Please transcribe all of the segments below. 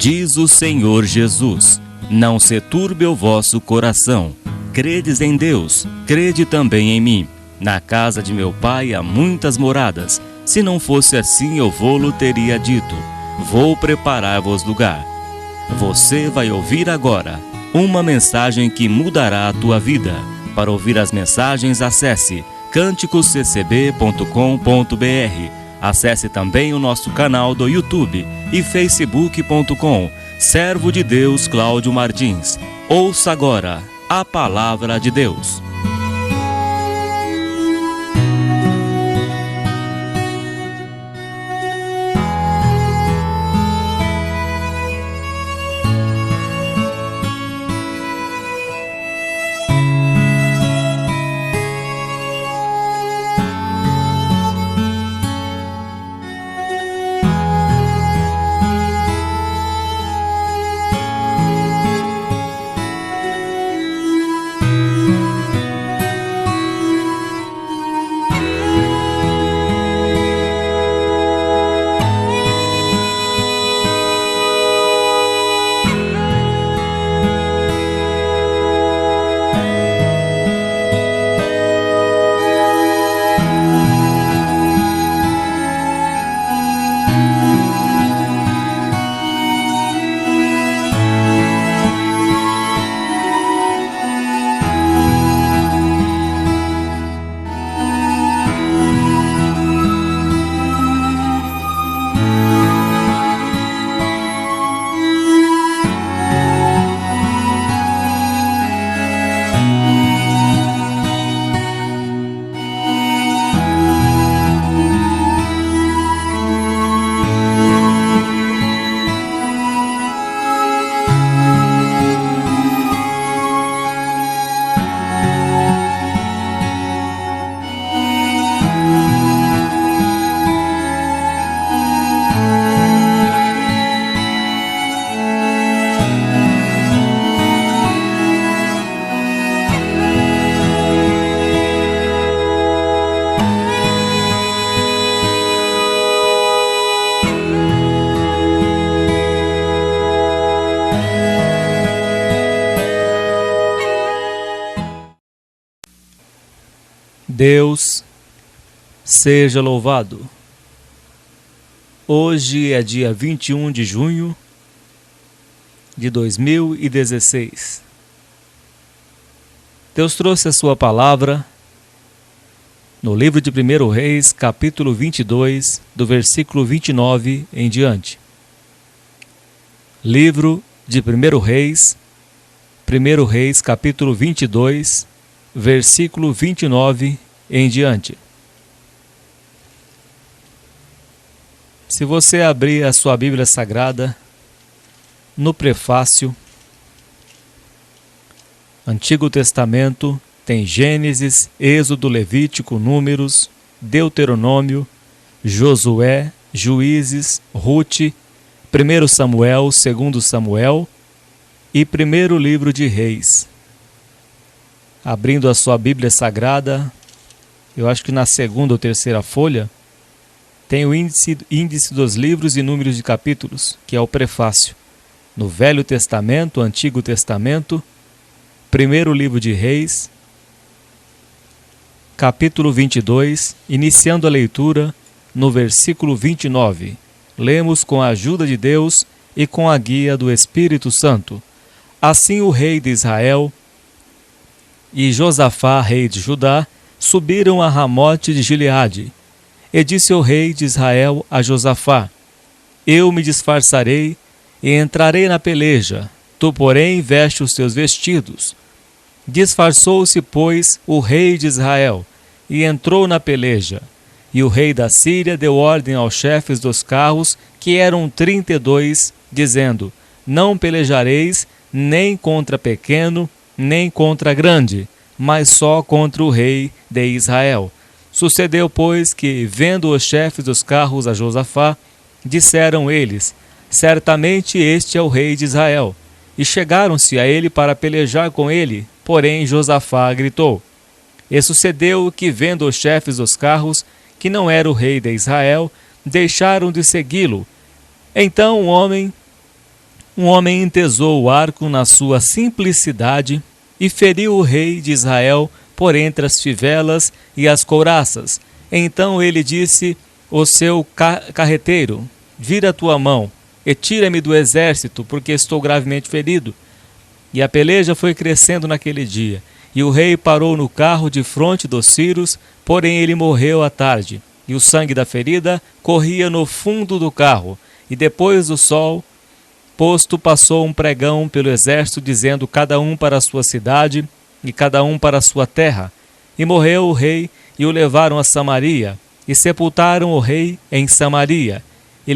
Diz o Senhor Jesus: não se turbe o vosso coração. Credes em Deus, crede também em mim. Na casa de meu pai há muitas moradas. Se não fosse assim, eu vô-lo teria dito: vou preparar-vos lugar. Você vai ouvir agora uma mensagem que mudará a tua vida. Para ouvir as mensagens, acesse canticosccb.com.br. Acesse também o nosso canal do YouTube e facebook.com, Servo de Deus Cláudio Martins. Ouça agora a Palavra de Deus. Deus seja louvado. Hoje é dia 21 de junho de 2016. Deus trouxe a sua palavra no livro de 1 Reis, capítulo 22, do versículo 29 em diante. Livro de 1 Reis, capítulo 22, versículo 29 em diante. Se você abrir a sua Bíblia Sagrada, no prefácio, Antigo Testamento, tem Gênesis, Êxodo, Levítico, Números, Deuteronômio, Josué, Juízes, Rute, 1 Samuel, 2 Samuel e 1º livro de Reis. Abrindo a sua Bíblia Sagrada, eu acho que na segunda ou terceira folha, tem o índice dos livros e números de capítulos, que é o prefácio. No Velho Testamento, Antigo Testamento, 1º livro de Reis, capítulo 22, iniciando a leitura no versículo 29. Lemos com a ajuda de Deus e com a guia do Espírito Santo. Assim o rei de Israel e Josafá, rei de Judá, subiram a Ramote de Gileade. E disse o rei de Israel a Josafá: eu me disfarçarei e entrarei na peleja, tu, porém, veste os teus vestidos. Disfarçou-se, pois, o rei de Israel, e entrou na peleja. E o rei da Síria deu ordem aos chefes dos carros, que eram 32, dizendo: não pelejareis nem contra pequeno, nem contra grande, mas só contra o rei de Israel. Sucedeu, pois, que, vendo os chefes dos carros a Josafá, disseram eles: certamente este é o rei de Israel. E chegaram-se a ele para pelejar com ele, porém Josafá gritou. E sucedeu que, vendo os chefes dos carros que não era o rei de Israel, deixaram de segui-lo. Então um homem Um homem entesou o arco na sua simplicidade e feriu o rei de Israel por entre as fivelas e as couraças. Então ele disse ao seu carreteiro: vira a tua mão e tira-me do exército, porque estou gravemente ferido. E a peleja foi crescendo naquele dia, e o rei parou no carro de fronte dos sírios, porém ele morreu à tarde, e o sangue da ferida corria no fundo do carro. E depois do sol posto passou um pregão pelo exército, dizendo: cada um para a sua cidade e cada um para a sua terra. E morreu o rei, e o levaram a Samaria, e sepultaram o rei em Samaria. E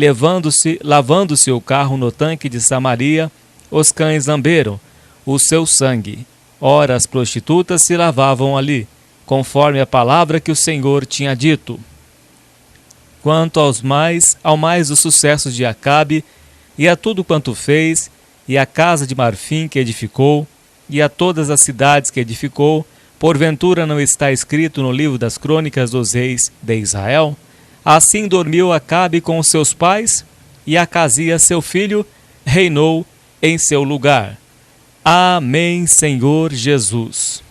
lavando-se o carro no tanque de Samaria, os cães lamberam o seu sangue. Ora, as prostitutas se lavavam ali, conforme a palavra que o Senhor tinha dito. Quanto ao mais dos sucessos de Acabe, e a tudo quanto fez, e a casa de marfim que edificou, e a todas as cidades que edificou, porventura não está escrito no livro das crônicas dos reis de Israel? Assim dormiu Acabe com os seus pais, e Acasias seu filho reinou em seu lugar. Amém, Senhor Jesus.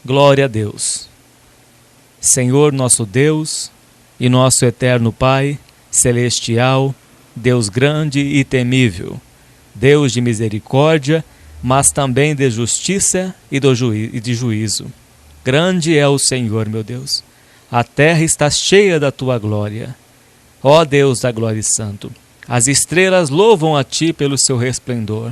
Glória a Deus. Senhor nosso Deus e nosso eterno Pai celestial, Deus grande e temível, Deus de misericórdia, mas também de justiça e de juízo. Grande é o Senhor, meu Deus. A terra está cheia da tua glória. Ó Deus da glória e santo, as estrelas louvam a ti pelo seu resplendor.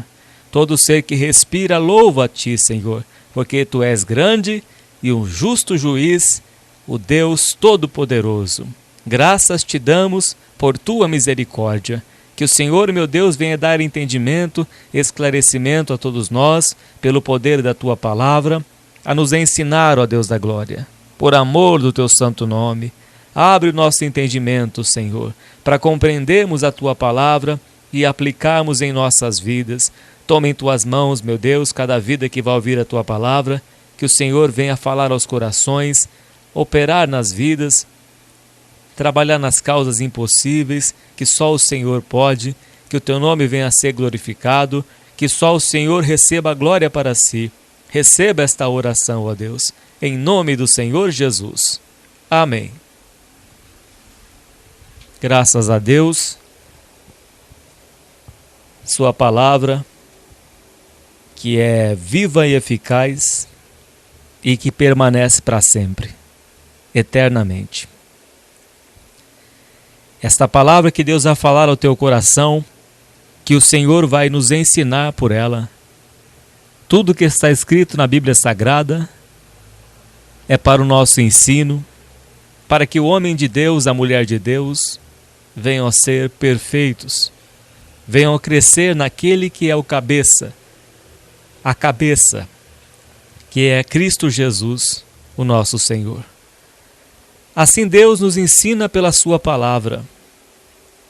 Todo ser que respira louva a ti, Senhor, porque tu és grande e um justo juiz, o Deus Todo-Poderoso. Graças te damos por tua misericórdia. Que o Senhor, meu Deus, venha dar entendimento, esclarecimento a todos nós, pelo poder da tua palavra, a nos ensinar, ó Deus da glória. Por amor do teu santo nome, abre o nosso entendimento, Senhor, para compreendermos a tua palavra e aplicarmos em nossas vidas. Toma em tuas mãos, meu Deus, cada vida que vai ouvir a tua palavra, que o Senhor venha falar aos corações, operar nas vidas, trabalhar nas causas impossíveis, que só o Senhor pode, que o teu nome venha a ser glorificado, que só o Senhor receba a glória para si. Receba esta oração, ó Deus, em nome do Senhor Jesus. Amém. Graças a Deus, sua palavra, que é viva e eficaz e que permanece para sempre, eternamente. Esta palavra que Deus vai falar ao teu coração, que o Senhor vai nos ensinar por ela. Tudo que está escrito na Bíblia Sagrada é para o nosso ensino, para que o homem de Deus, a mulher de Deus, venham a ser perfeitos, venham a crescer naquele que é o cabeça, a cabeça, que é Cristo Jesus, o nosso Senhor. Assim Deus nos ensina pela sua palavra,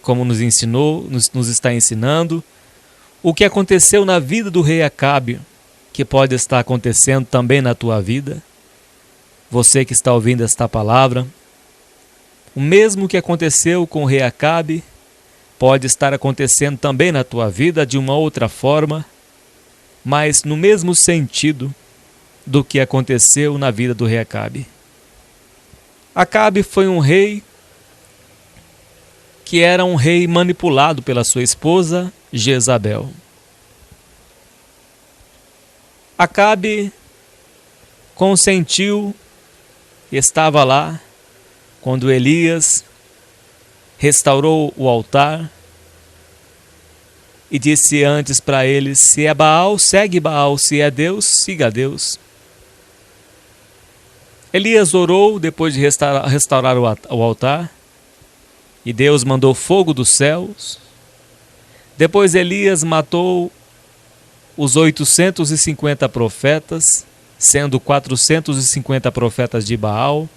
como nos ensinou, nos está ensinando, o que aconteceu na vida do rei Acabe, que pode estar acontecendo também na tua vida. Você que está ouvindo esta palavra, o mesmo que aconteceu com o rei Acabe, pode estar acontecendo também na tua vida de uma outra forma, mas no mesmo sentido do que aconteceu na vida do rei Acabe. Acabe foi um rei que era um rei manipulado pela sua esposa Jezabel. Acabe consentiu, estava lá quando Elias restaurou o altar e disse antes para eles: se é Baal, segue Baal, se é Deus, siga a Deus. Elias orou depois de restaurar o altar, e Deus mandou fogo dos céus. Depois Elias matou os 850 profetas, sendo 450 profetas de Baal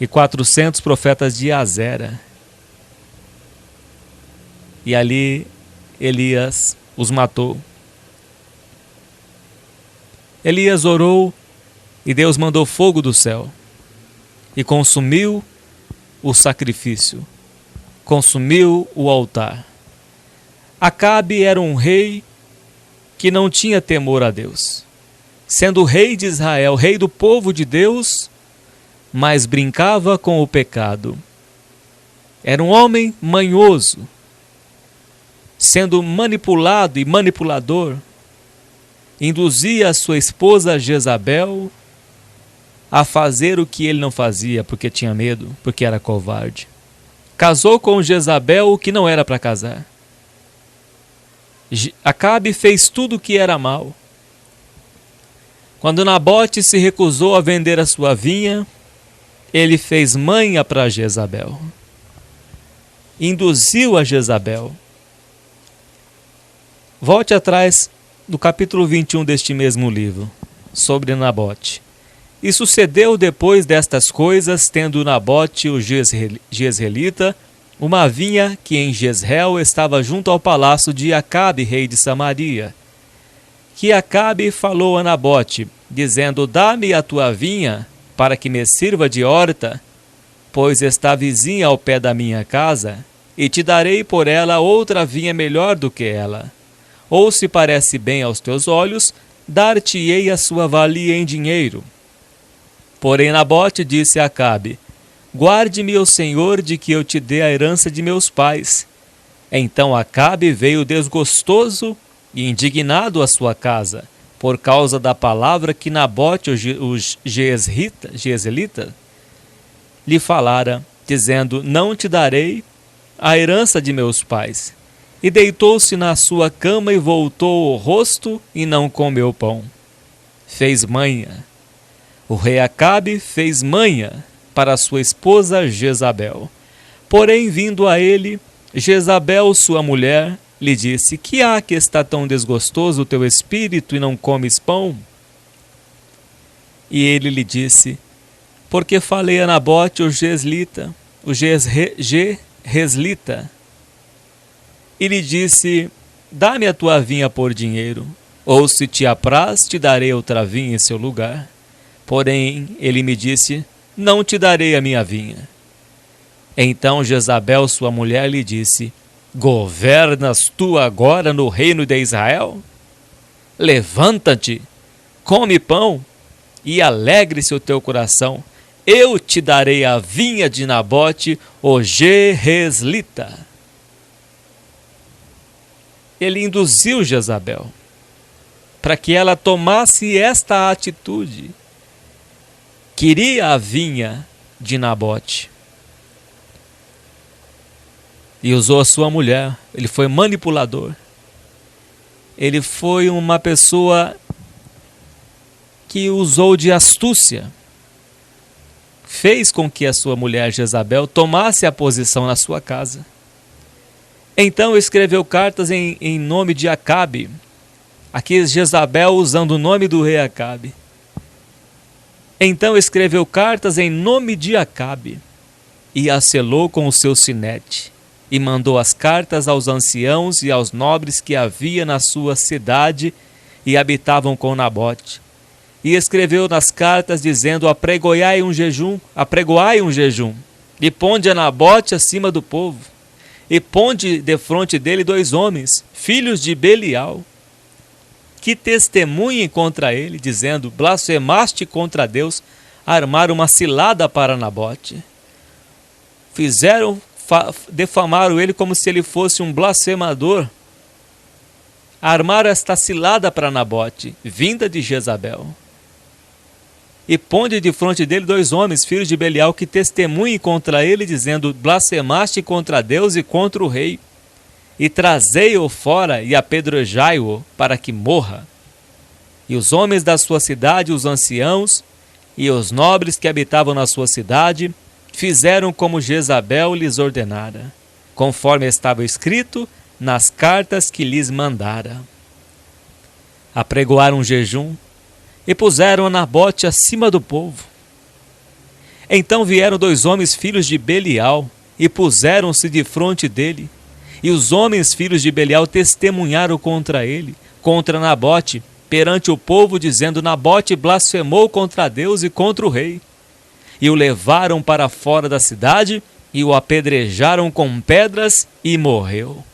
e 400 profetas de Azera. E ali Elias os matou. Elias orou e Deus mandou fogo do céu e consumiu o sacrifício, consumiu o altar. Acabe era um rei que não tinha temor a Deus, sendo rei de Israel, rei do povo de Deus, mas brincava com o pecado. Era um homem manhoso, sendo manipulado e manipulador, induzia a sua esposa Jezabel a fazer o que ele não fazia, porque tinha medo, porque era covarde. Casou com Jezabel o que não era para casar. Acabe fez tudo o que era mal. Quando Nabote se recusou a vender a sua vinha, ele fez manha para Jezabel. Induziu a Jezabel. Volte atrás do capítulo 21 deste mesmo livro, sobre Nabote. E sucedeu depois destas coisas, tendo Nabote, o jezreelita, uma vinha que em Jezreel estava junto ao palácio de Acabe, rei de Samaria. Que Acabe falou a Nabote, dizendo: dá-me a tua vinha, para que me sirva de horta, pois está vizinha ao pé da minha casa, e te darei por ela outra vinha melhor do que ela. Ou se parece bem aos teus olhos, dar-te-ei a sua valia em dinheiro. Porém Nabote disse a Acabe: guarde-me o Senhor de que eu te dê a herança de meus pais. Então Acabe veio desgostoso e indignado à sua casa, por causa da palavra que Nabote, o jezreelita, lhe falara, dizendo: não te darei a herança de meus pais. E deitou-se na sua cama e voltou o rosto e não comeu pão. Fez manha. O rei Acabe fez manha para sua esposa Jezabel. Porém, vindo a ele, Jezabel, sua mulher, lhe disse: que há que está tão desgostoso o teu espírito e não comes pão? E ele lhe disse: porque falei a Nabote, o jezreelita, e lhe disse: dá-me a tua vinha por dinheiro, ou se te apraz, te darei outra vinha em seu lugar. Porém, ele me disse: não te darei a minha vinha. Então Jezabel, sua mulher, lhe disse: governas tu agora no reino de Israel? Levanta-te, come pão, e alegre-se o teu coração. Eu te darei a vinha de Nabote, o jezreelita. Ele induziu Jezabel para que ela tomasse esta atitude. Queria a vinha de Nabote e usou a sua mulher. Ele foi manipulador. Ele foi uma pessoa que usou de astúcia. Fez com que a sua mulher Jezabel tomasse a posição na sua casa. Então escreveu cartas em nome de Acabe. Aqui Jezabel usando o nome do rei Acabe. Então escreveu cartas em nome de Acabe e as selou com o seu sinete, e mandou as cartas aos anciãos e aos nobres que havia na sua cidade e habitavam com Nabote. E escreveu nas cartas dizendo: apregoai um jejum, e ponde a Nabote acima do povo, e ponde defronte dele 2 homens, filhos de Belial, que testemunhem contra ele, dizendo: blasfemaste contra Deus, armaram uma cilada para Nabote. Defamaram ele como se ele fosse um blasfemador. Armaram esta cilada para Nabote, vinda de Jezabel. E ponde de frente dele 2 homens, filhos de Belial, que testemunhem contra ele, dizendo: blasfemaste contra Deus e contra o rei. E trazei-o fora e apedrejai-o para que morra. E os homens da sua cidade, os anciãos e os nobres que habitavam na sua cidade, fizeram como Jezabel lhes ordenara, conforme estava escrito nas cartas que lhes mandara. Apregoaram um jejum e puseram a Nabote acima do povo. Então vieram 2 homens, filhos de Belial, e puseram-se de fronte dele. E os homens, filhos de Belial, testemunharam contra ele, contra Nabote, perante o povo, dizendo: Nabote blasfemou contra Deus e contra o rei. E o levaram para fora da cidade e o apedrejaram com pedras e morreu.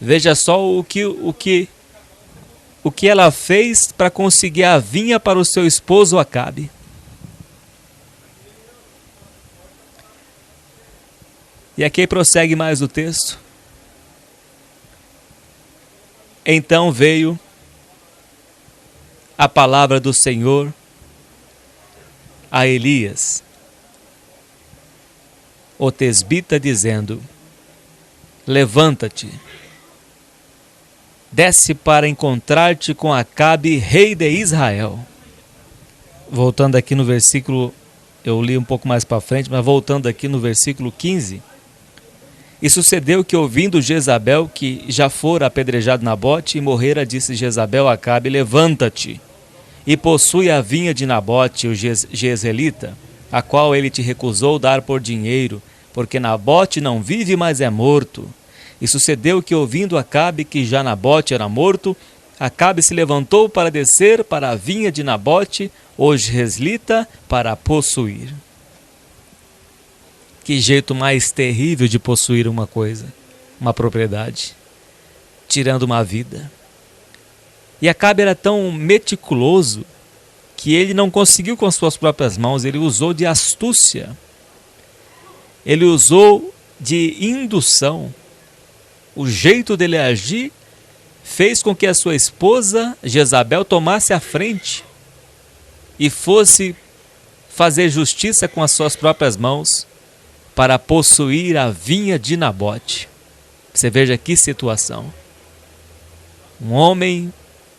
Veja só o que ela fez para conseguir a vinha para o seu esposo Acabe. E aqui prossegue mais o texto. Então veio a palavra do Senhor a Elias, o tesbita, dizendo: levanta-te, desce para encontrar-te com Acabe, rei de Israel. Voltando aqui no versículo, eu li um pouco mais para frente, mas voltando aqui no versículo 15. E sucedeu que, ouvindo Jezabel que já fora apedrejado Nabote e morrera, disse Jezabel a Acabe: levanta-te e possui a vinha de Nabote, o Jezreelita, a qual ele te recusou dar por dinheiro, porque Nabote não vive, mas é morto. E sucedeu que, ouvindo Acabe que já Nabote era morto, Acabe se levantou para descer para a vinha de Nabote, o Jezreelita, para possuir. Que jeito mais terrível de possuir uma coisa, uma propriedade, tirando uma vida. E Acabe era tão meticuloso que ele não conseguiu com as suas próprias mãos, ele usou de astúcia, ele usou de indução. O jeito dele agir fez com que a sua esposa Jezabel tomasse a frente e fosse fazer justiça com as suas próprias mãos para possuir a vinha de Nabote. Você veja que situação. Um homem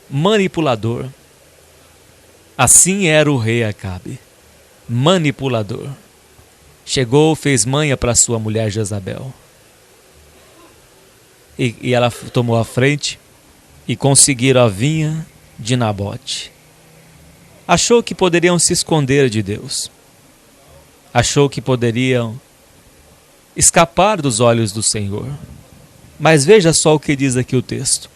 manipulador. Assim era o rei Acabe, manipulador. Chegou, fez manha para sua mulher Jezabel. E ela tomou a frente e conseguiram a vinha de Nabote. Achou que poderiam se esconder de Deus. Achou que poderiam escapar dos olhos do Senhor. Mas veja só o que diz aqui o texto.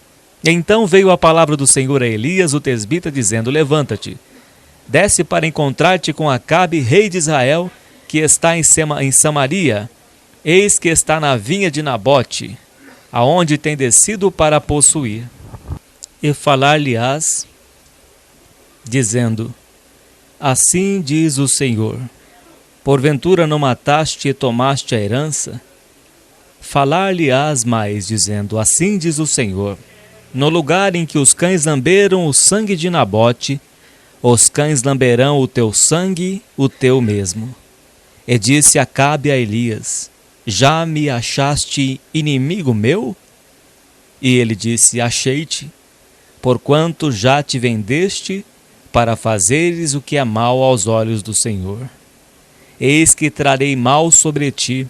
Então veio a palavra do Senhor a Elias, o tesbita, dizendo: levanta-te, desce para encontrar-te com Acabe, rei de Israel, que está em Samaria. Eis que está na vinha de Nabote, aonde tem descido para possuir. E falar-lhe-ás, dizendo: assim diz o Senhor: porventura não mataste e tomaste a herança? Falar-lhe-ás mais, dizendo: assim diz o Senhor: no lugar em que os cães lamberam o sangue de Nabote, os cães lamberão o teu sangue, o teu mesmo. E disse Acabe a Elias: já me achaste inimigo meu? E ele disse: achei-te, porquanto já te vendeste para fazeres o que é mal aos olhos do Senhor. Eis que trarei mal sobre ti,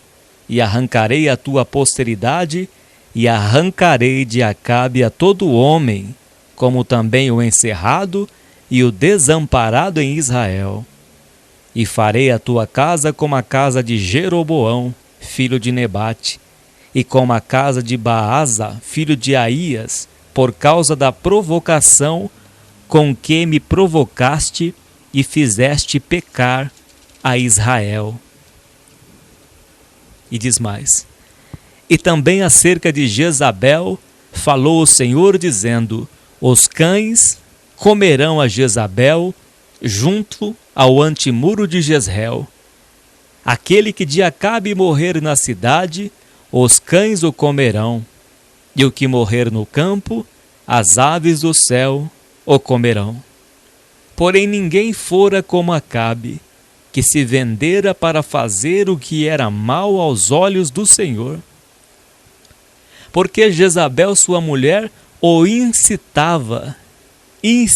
e arrancarei a tua posteridade, e arrancarei de Acabe a todo homem, como também o encerrado e o desamparado em Israel. E farei a tua casa como a casa de Jeroboão, filho de Nebate, e como a casa de Baasa, filho de Aías, por causa da provocação com que me provocaste e fizeste pecar a Israel. E diz mais: e também acerca de Jezabel falou o Senhor, dizendo: os cães comerão a Jezabel junto ao antemuro de Jezreel. Aquele que de Acabe morrer na cidade, os cães o comerão, e o que morrer no campo, as aves do céu o comerão. Porém ninguém fora como Acabe, que se vendera para fazer o que era mal aos olhos do Senhor. Porque Jezabel, sua mulher, o incitava, e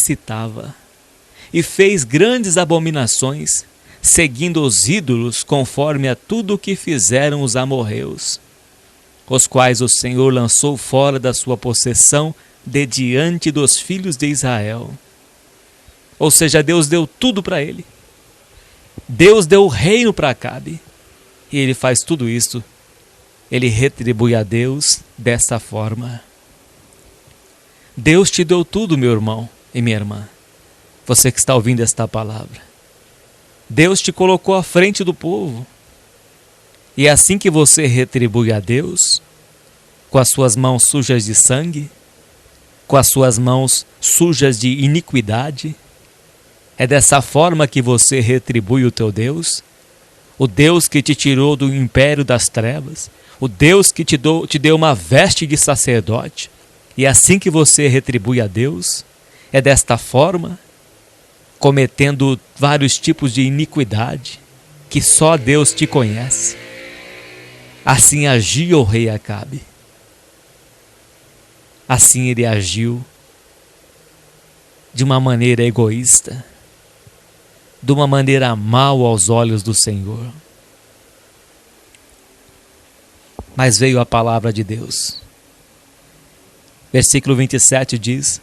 fez grandes abominações, seguindo os ídolos conforme a tudo o que fizeram os amorreus, os quais o Senhor lançou fora da sua possessão de diante dos filhos de Israel. Ou seja, Deus deu tudo para ele. Deus deu o reino para Acabe. E ele faz tudo isso. Ele retribui a Deus dessa forma. Deus te deu tudo, meu irmão e minha irmã. Você que está ouvindo esta palavra. Deus te colocou à frente do povo. E assim que você retribui a Deus, com as suas mãos sujas de sangue, com as suas mãos sujas de iniquidade? É dessa forma que você retribui o teu Deus? O Deus que te tirou do império das trevas, o Deus que te deu uma veste de sacerdote, e é assim que você retribui a Deus? É desta forma, cometendo vários tipos de iniquidade, que só Deus te conhece? Assim agiu o rei Acabe. Assim ele agiu de uma maneira egoísta, de uma maneira mal aos olhos do Senhor. Mas veio a palavra de Deus. Versículo 27 diz: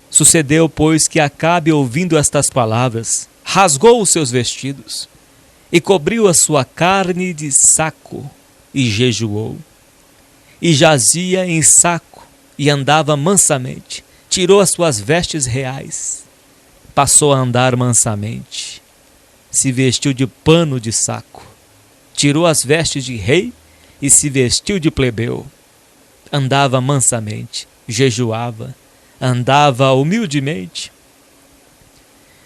Sucedeu, pois, que Acabe, ouvindo estas palavras, rasgou os seus vestidos e cobriu a sua carne de saco e jejuou. E jazia em saco e andava mansamente. Tirou as suas vestes reais, passou a andar mansamente. Se vestiu de pano de saco, tirou as vestes de rei e se vestiu de plebeu. Andava mansamente, jejuava, andava humildemente.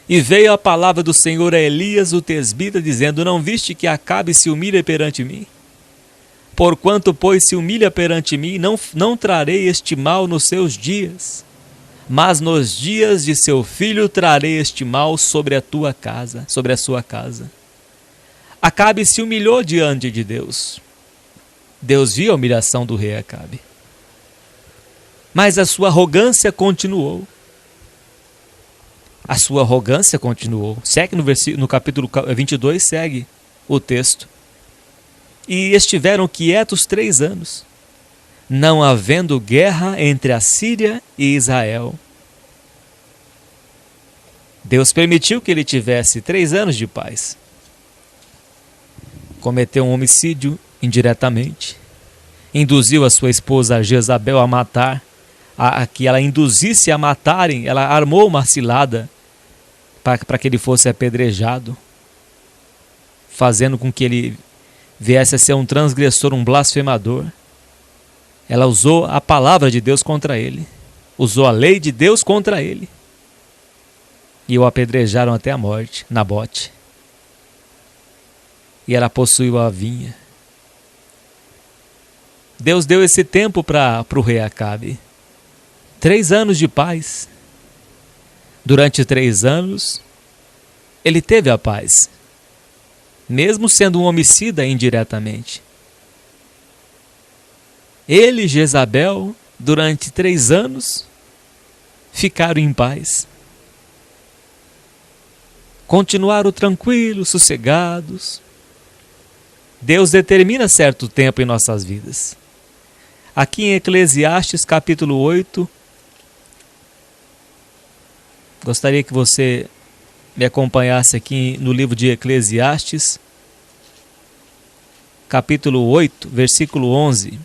E veio a palavra do Senhor a Elias, o tesbita, dizendo: Não viste que Acabe se humilha perante mim? Porquanto, pois, se humilha perante mim, não trarei este mal nos seus dias, mas nos dias de seu filho trarei este mal sobre a tua casa, sobre a sua casa. Acabe se humilhou diante de Deus. Deus viu a humilhação do rei Acabe, mas a sua arrogância continuou. A sua arrogância continuou. Segue no capítulo 22, segue o texto. E estiveram quietos 3 anos, não havendo guerra entre a Síria e Israel. Deus permitiu que ele tivesse 3 anos de paz. Cometeu um homicídio indiretamente. Induziu a sua esposa Jezabel a matar, a que ela induzisse a matarem. Ela armou uma cilada para que ele fosse apedrejado, fazendo com que ele viesse a ser um transgressor, um blasfemador. Ela usou a palavra de Deus contra ele, usou a lei de Deus contra ele, e o apedrejaram até a morte, Nabote. E ela possuiu a vinha. Deus deu esse tempo para o rei Acabe. 3 anos de paz. Durante 3 anos, ele teve a paz, mesmo sendo um homicida indiretamente. Ele e Jezabel, durante 3 anos, ficaram em paz. Continuaram tranquilos, sossegados. Deus determina certo tempo em nossas vidas. Aqui em Eclesiastes capítulo 8, gostaria que você me acompanhasse aqui no livro de Eclesiastes, capítulo 8, versículo 11.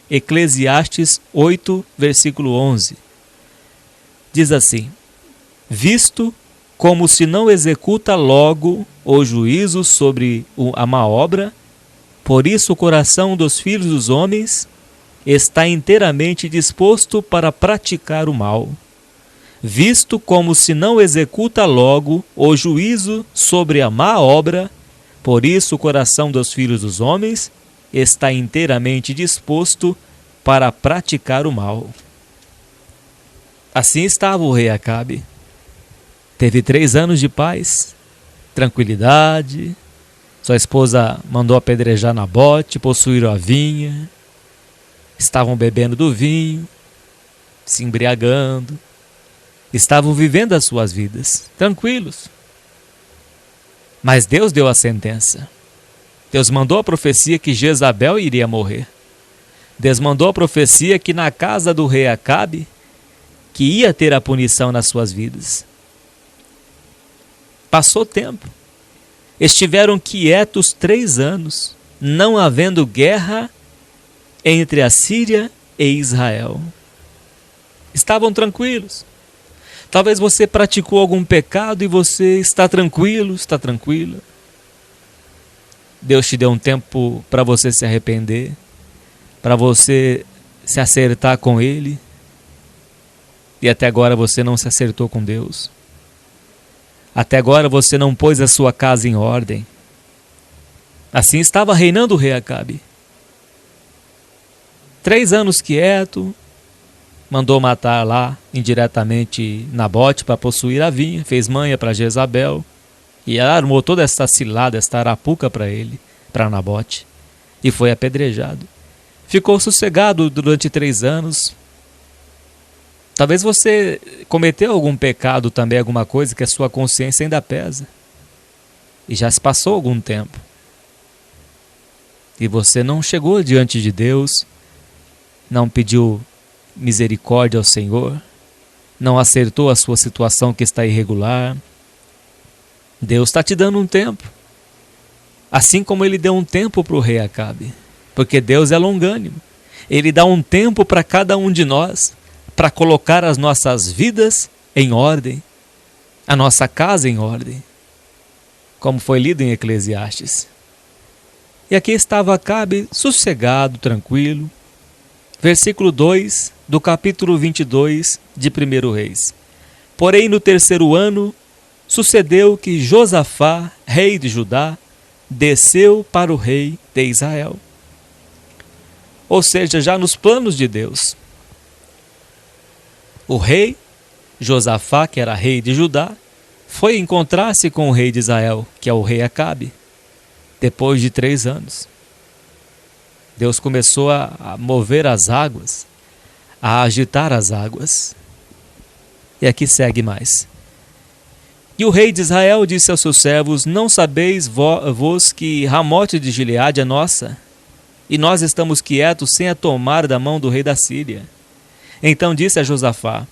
Eclesiastes 8, versículo 11. Diz assim: Visto como se não executa logo o juízo sobre a má obra, por isso o coração dos filhos dos homens está inteiramente disposto para praticar o mal. Visto como se não executa logo o juízo sobre a má obra, por isso o coração dos filhos dos homens está inteiramente disposto para praticar o mal. Assim estava o rei Acabe. Teve 3 anos de paz, tranquilidade. Sua esposa mandou apedrejar Nabote, possuíram a vinha, estavam bebendo do vinho, se embriagando, estavam vivendo as suas vidas, tranquilos. Mas Deus deu a sentença. Deus mandou a profecia que Jezabel iria morrer. Deus mandou a profecia que na casa do rei Acabe, que ia ter a punição nas suas vidas. Passou tempo. Estiveram quietos 3 anos, não havendo guerra entre a Síria e Israel. Estavam tranquilos. Talvez você praticou algum pecado e você está tranquilo, está tranquila. Deus te deu um tempo para você se arrepender, para você se acertar com ele, e até agora você não se acertou com Deus. Até agora você não pôs a sua casa em ordem. Assim estava reinando o rei Acabe. 3 anos quieto, mandou matar lá indiretamente Nabote para possuir a vinha, fez manha para Jezabel e armou toda essa cilada, esta arapuca para ele, para Nabote, e foi apedrejado. Ficou sossegado durante 3 anos. Talvez você cometeu algum pecado também, alguma coisa que a sua consciência ainda pesa. E já se passou algum tempo. E você não chegou diante de Deus, não pediu misericórdia ao Senhor, não acertou a sua situação que está irregular. Deus está te dando um tempo. Assim como ele deu um tempo para o rei Acabe. Porque Deus é longânimo. Ele dá um tempo para cada um de nós, para colocar as nossas vidas em ordem, a nossa casa em ordem, como foi lido em Eclesiastes. E aqui estava Acabe sossegado, tranquilo. Versículo 2 do capítulo 22 de 1 Reis. Porém, no 3º ano, sucedeu que Josafá, rei de Judá, desceu para o rei de Israel. Ou seja, já nos planos de Deus. O rei Josafá, que era rei de Judá, foi encontrar-se com o rei de Israel, que é o rei Acabe, depois de 3 anos. Deus começou a mover as águas, a agitar as águas. E aqui segue mais. E o rei de Israel disse aos seus servos: não sabeis vós que Ramote de Gileade é nossa, e nós estamos quietos sem a tomar da mão do rei da Síria? Então disse a Josafá: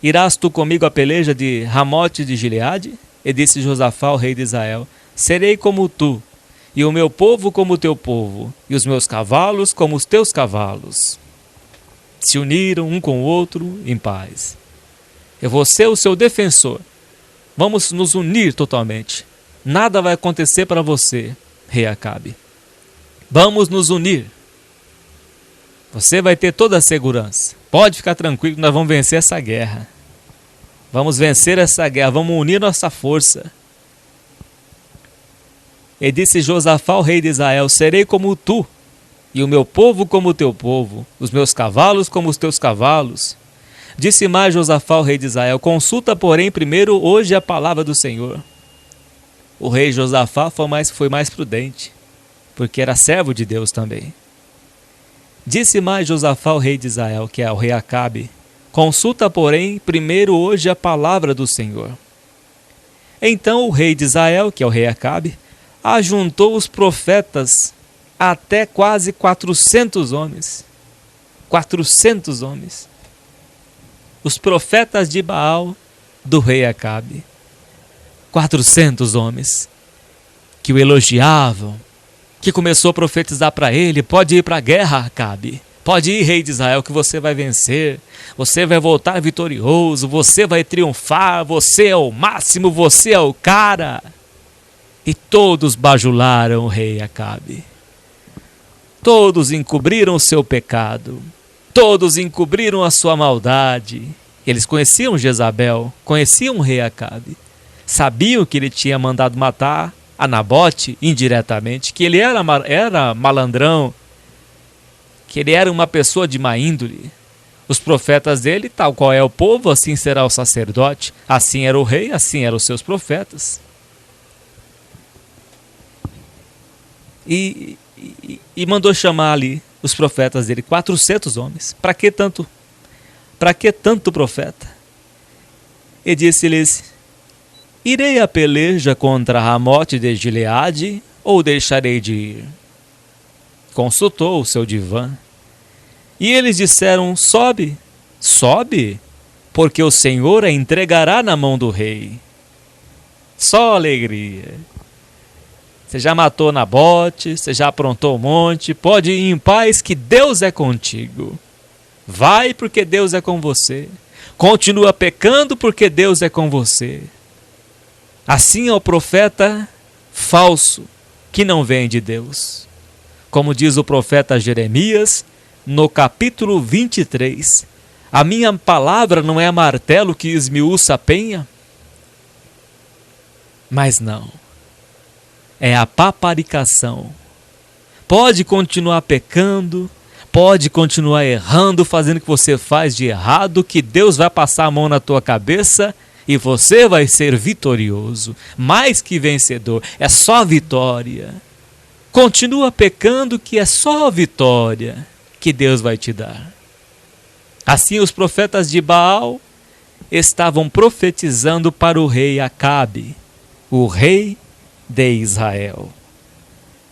irás tu comigo à peleja de Ramote de Gileade? E disse Josafá ao rei de Israel: serei como tu, e o meu povo como o teu povo, e os meus cavalos como os teus cavalos. Se uniram um com o outro em paz. Eu vou ser o seu defensor. Vamos nos unir totalmente. Nada vai acontecer para você, rei Acabe. Vamos nos unir. Você vai ter toda a segurança. Pode ficar tranquilo que nós vamos vencer essa guerra. Vamos vencer essa guerra, vamos unir nossa força. E disse Josafá ao rei de Israel: serei como tu, e o meu povo como o teu povo, os meus cavalos como os teus cavalos. Disse mais Josafá ao rei de Israel: consulta, porém, primeiro hoje a palavra do Senhor. O rei Josafá foi mais prudente, porque era servo de Deus também. Disse mais Josafá ao rei de Israel, que é o rei Acabe: consulta, porém, primeiro hoje a palavra do Senhor. Então o rei de Israel, que é o rei Acabe, ajuntou os profetas, até quase 400 homens. 400 homens. Os profetas de Baal do rei Acabe. 400 homens que o elogiavam, que começou a profetizar para ele: pode ir para a guerra, Acabe. Pode ir, rei de Israel, que você vai vencer. Você vai voltar vitorioso. Você vai triunfar. Você é o máximo. Você é o cara. E todos bajularam o rei Acabe. Todos encobriram o seu pecado. Todos encobriram a sua maldade. Eles conheciam Jezabel, conheciam o rei Acabe. Sabiam que ele tinha mandado matar a Nabote indiretamente, que ele era malandrão, que ele era uma pessoa de má índole. Os profetas dele, tal qual é o povo, assim será o sacerdote. Assim era o rei, assim eram os seus profetas. E mandou chamar ali os profetas dele, 400 homens. Para que tanto? Para que tanto profeta? E disse-lhes: irei à peleja contra Ramote de Gileade, ou deixarei de ir? Consultou o seu divã. E eles disseram: sobe, sobe, porque o Senhor a entregará na mão do rei. Só alegria. Você já matou Nabote, você já aprontou um monte, pode ir em paz que Deus é contigo. Vai porque Deus é com você. Continua pecando porque Deus é com você. Assim é o profeta falso, que não vem de Deus. Como diz o profeta Jeremias, no capítulo 23, a minha palavra não é martelo que esmiuça a penha? Mas não, é a paparicação. Pode continuar pecando, pode continuar errando, fazendo o que você faz de errado, que Deus vai passar a mão na tua cabeça e você vai ser vitorioso, mais que vencedor, é só vitória. Continua pecando, que é só vitória que Deus vai te dar. Assim os profetas de Baal estavam profetizando para o rei Acabe, o rei de Israel.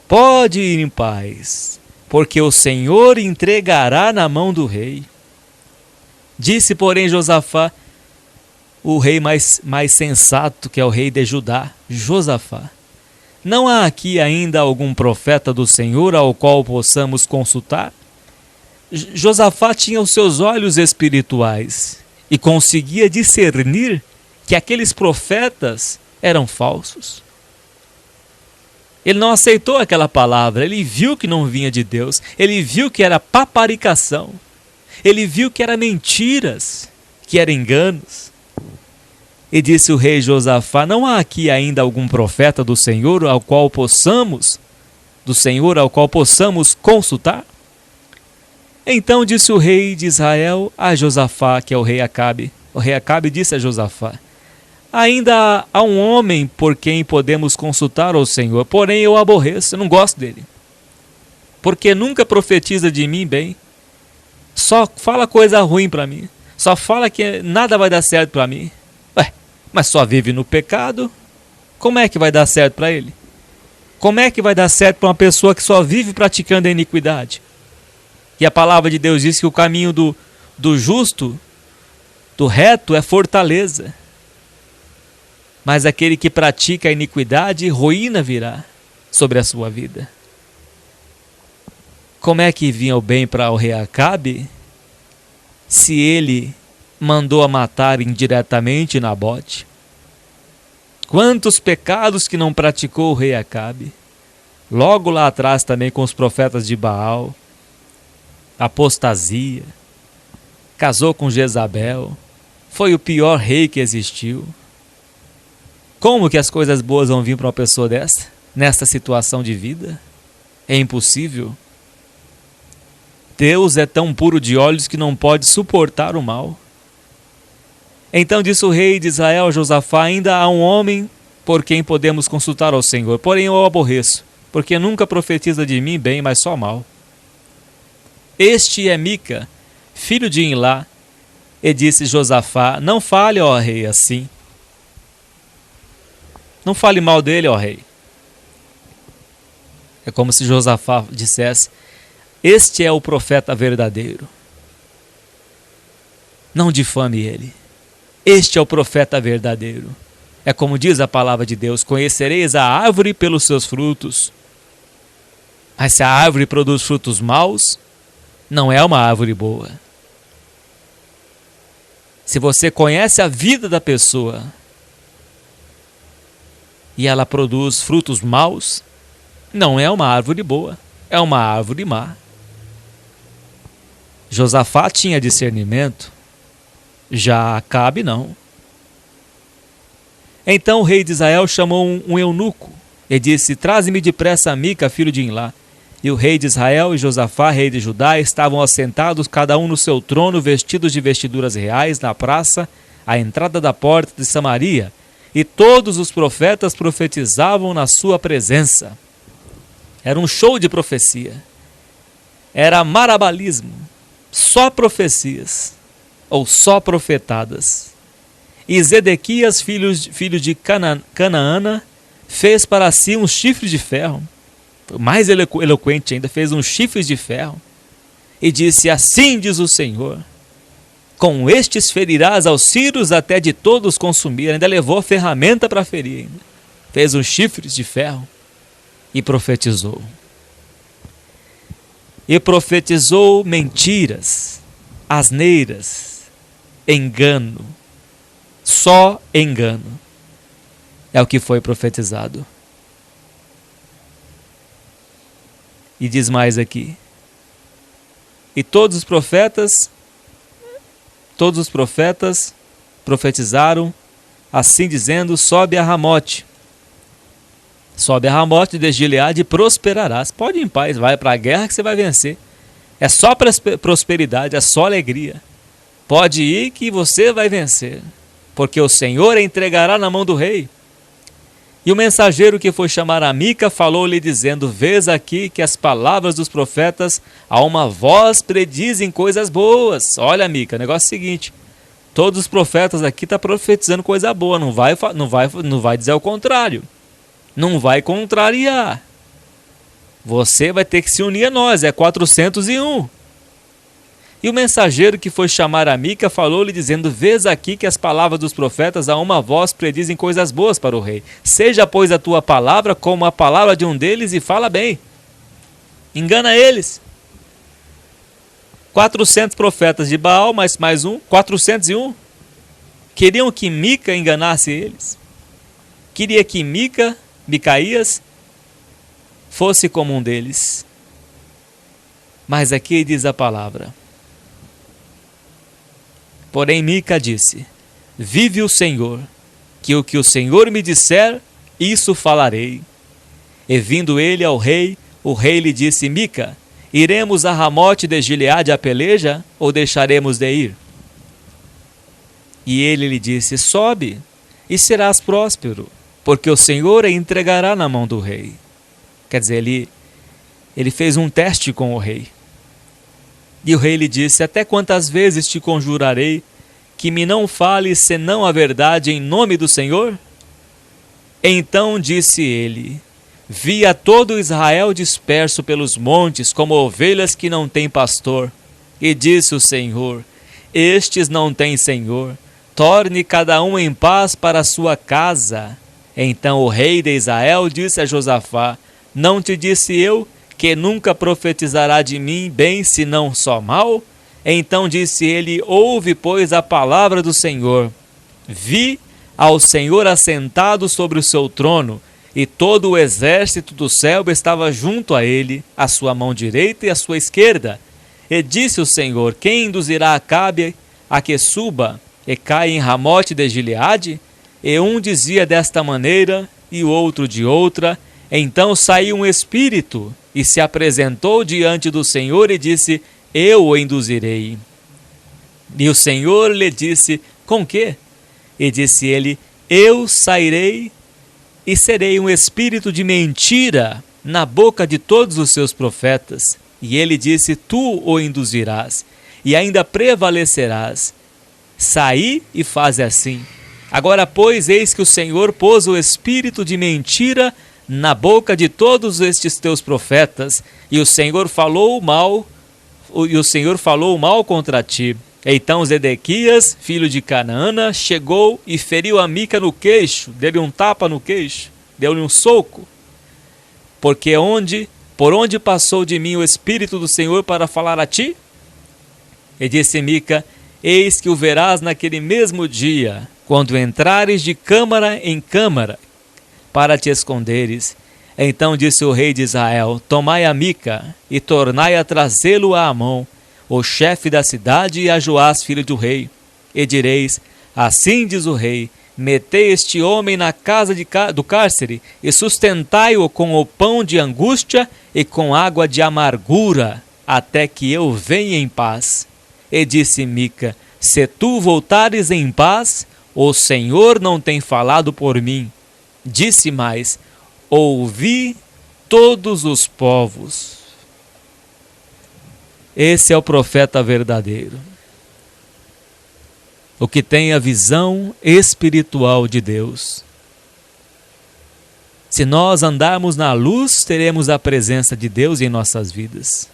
Pode ir em paz, porque o Senhor entregará na mão do rei. Disse, porém, Josafá, o rei mais sensato, que é o rei de Judá, Josafá: não há aqui ainda algum profeta do Senhor ao qual possamos consultar? Josafá tinha os seus olhos espirituais e conseguia discernir que aqueles profetas eram falsos. Ele não aceitou aquela palavra, ele viu que não vinha de Deus, ele viu que era paparicação, ele viu que era mentiras, que eram enganos. E disse o rei Josafá: não há aqui ainda algum profeta do Senhor ao qual possamos consultar? Então disse o rei de Israel a Josafá, que é o rei Acabe. O rei Acabe disse a Josafá: ainda há um homem por quem podemos consultar ao Senhor, porém eu aborreço, eu não gosto dele, porque nunca profetiza de mim bem, só fala coisa ruim para mim, só fala que nada vai dar certo para mim. Mas só vive no pecado, como é que vai dar certo para ele? Como é que vai dar certo para uma pessoa que só vive praticando a iniquidade? E a palavra de Deus diz que o caminho do justo, do reto, é fortaleza. Mas aquele que pratica a iniquidade, ruína virá sobre a sua vida. Como é que vinha o bem para o rei Acabe, se ele mandou a matar indiretamente Nabote? Quantos pecados que não praticou o rei Acabe? Logo lá atrás também com os profetas de Baal, apostasia, casou com Jezabel, foi o pior rei que existiu. Como que as coisas boas vão vir para uma pessoa dessa, nesta situação de vida? É impossível. Deus é tão puro de olhos que não pode suportar o mal. Então disse o rei de Israel a Josafá: ainda há um homem por quem podemos consultar ao Senhor, porém eu o aborreço, porque nunca profetiza de mim bem, mas só mal. Este é Mica, filho de Imlá. E disse Josafá: não fale, ó rei, assim. Não fale mal dele, ó rei. É como se Josafá dissesse: este é o profeta verdadeiro. Não difame ele. Este é o profeta verdadeiro. É como diz a palavra de Deus: conhecereis a árvore pelos seus frutos. Mas se a árvore produz frutos maus, não é uma árvore boa. Se você conhece a vida da pessoa e ela produz frutos maus, não é uma árvore boa, é uma árvore má. Josafá tinha discernimento, já Acabe não. Então o rei de Israel chamou um eunuco e disse: traze-me depressa Mica, filho de Imlá. E o rei de Israel e Josafá, rei de Judá, estavam assentados, cada um no seu trono, vestidos de vestiduras reais, na praça, à entrada da porta de Samaria. E todos os profetas profetizavam na sua presença. Era um show de profecia. Era marabalismo. Só profecias, ou só profetadas. E Zedequias, filho de Canaana, fez para si um chifre de ferro. Mais eloquente ainda, fez um chifre de ferro. E disse: assim diz o Senhor, com estes ferirás aos sírios até de todos consumir. Ainda levou ferramenta para ferir. Ainda. Fez uns chifres de ferro e profetizou. E profetizou mentiras, asneiras, engano. Só engano é o que foi profetizado. E diz mais aqui: E todos os profetas profetizaram, assim dizendo: sobe a Ramote. Sobe a Ramote de Gileade e prosperarás. Pode ir em paz, vai para a guerra que você vai vencer. É só prosperidade, é só alegria. Pode ir que você vai vencer, porque o Senhor a entregará na mão do rei. E o mensageiro que foi chamar a Mica falou-lhe dizendo: vês aqui que as palavras dos profetas a uma voz predizem coisas boas. Olha, Mica, o negócio é o seguinte: todos os profetas aqui estão profetizando coisa boa, não vai dizer o contrário, não vai contrariar. Você vai ter que se unir a nós, é 401. E o mensageiro que foi chamar a Mica falou-lhe dizendo: vês aqui que as palavras dos profetas a uma voz predizem coisas boas para o rei. Seja, pois, a tua palavra como a palavra de um deles e fala bem. Engana eles. 400 profetas de Baal, mais um, 401. Queriam que Mica enganasse eles. Queria que Micaías, fosse como um deles. Mas aqui diz a palavra: porém Mica disse: vive o Senhor, que o Senhor me disser, isso falarei. E vindo ele ao rei, o rei lhe disse: Mica, iremos a Ramote de Gileade a peleja, ou deixaremos de ir? E ele lhe disse: sobe, e serás próspero, porque o Senhor a entregará na mão do rei. Quer dizer, ele fez um teste com o rei. E o rei lhe disse: até quantas vezes te conjurarei que me não fales senão a verdade em nome do Senhor? Então disse ele: vi a todo Israel disperso pelos montes como ovelhas que não têm pastor. E disse o Senhor: estes não têm Senhor, torne cada um em paz para a sua casa. Então o rei de Israel disse a Josafá: não te disse eu que nunca profetizará de mim bem, senão só mal? Então disse ele: ouve, pois, a palavra do Senhor. Vi ao Senhor assentado sobre o seu trono, e todo o exército do céu estava junto a ele, a sua mão direita e a sua esquerda. E disse o Senhor: quem induzirá Acabe a que suba e caia em Ramote de Gileade? E um dizia desta maneira, e o outro de outra. Então saiu um espírito e se apresentou diante do Senhor e disse: eu o induzirei. E o Senhor lhe disse: com que? E disse ele: eu sairei e serei um espírito de mentira na boca de todos os seus profetas. E ele disse: tu o induzirás e ainda prevalecerás. Saí e faze assim. Agora, pois, eis que o Senhor pôs o espírito de mentira na boca de todos estes teus profetas, e o Senhor falou mal contra ti. Então Zedequias, filho de Canaã, chegou e feriu a Mica no queixo, deu-lhe um tapa no queixo, deu-lhe um soco, porque por onde passou de mim o Espírito do Senhor para falar a ti? E disse Mica: eis que o verás naquele mesmo dia, quando entrares de câmara em câmara, para te esconderes. Então disse o rei de Israel: tomai a Mica e tornai a trazê-lo a Amon, o chefe da cidade, e a Joás, filho do rei. E direis: assim diz o rei, metei este homem na casa do cárcere e sustentai-o com o pão de angústia e com água de amargura, até que eu venha em paz. E disse Mica: se tu voltares em paz, o Senhor não tem falado por mim. Disse mais: ouvi todos os povos. Esse é o profeta verdadeiro, o que tem a visão espiritual de Deus. Se nós andarmos na luz, teremos a presença de Deus em nossas vidas.